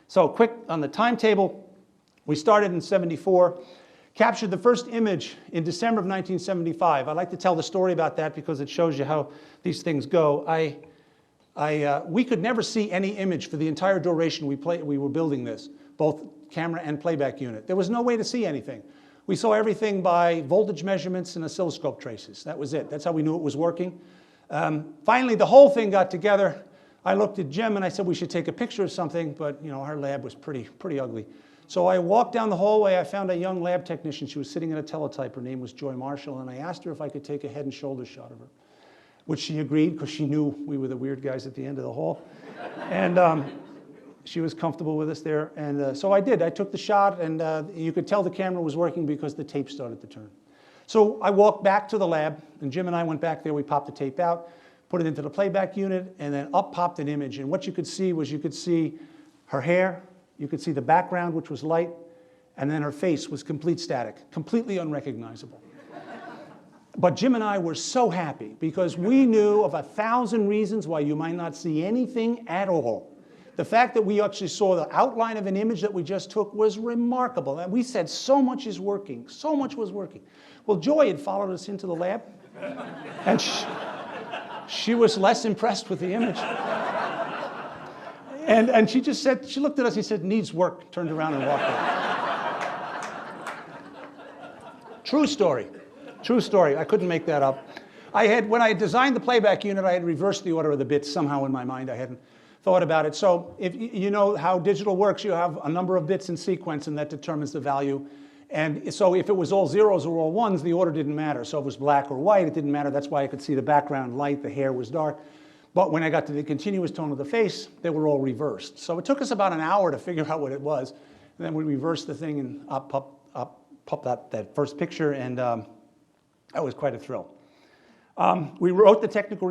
So quick on the timetable, we started in 74, captured the first image in December of 1975. I like to tell the story about that because it shows you how these things go. We could never see any image for the entire duration we were building this, both camera and playback unit. There was no way to see anything. We saw everything by voltage measurements and oscilloscope traces. That was it. That's how we knew it was working. Finally, the whole thing got together. I looked at Jim and I said we should take a picture of something, but you know, our lab was pretty ugly. So I walked down the hallway. I found a young lab technician. She was sitting at a teletype. Her name was Joy Marshall, and I asked her if I could take a head and shoulders shot of her, which she agreed because she knew we were the weird guys at the end of the hall. And she was comfortable with us there. And so I did. I took the shot, and you could tell the camera was working because the tape started to turn. So I walked back to the lab, and Jim and I went back there. We popped the tape out, put it into the playback unit, and then up popped an image. And what you could see was you could see her hair, you could see the background, which was light, and then her face was complete static, completely unrecognizable. But Jim and I were so happy because we knew of 1,000 reasons why you might not see anything at all. The fact that we actually saw the outline of an image that we just took was remarkable. And we said, so much is working, so much was working. Well, Joy had followed us into the lab, and she was less impressed with the image. And she just said, she looked at us and said, needs work, turned around and walked away. True story. True story. I couldn't make that up. When I designed the playback unit, I had reversed the order of the bits somehow in my mind. I hadn't thought about it. So if you know how digital works, you have a number of bits in sequence, and that determines the value. And so if it was all zeros or all ones, the order didn't matter. So if it was black or white, it didn't matter. That's why I could see the background light, the hair was dark. But when I got to the continuous tone of the face, they were all reversed. So it took us about an hour to figure out what it was. And then we reversed the thing and up popped that first picture, and that was quite a thrill. We wrote the technical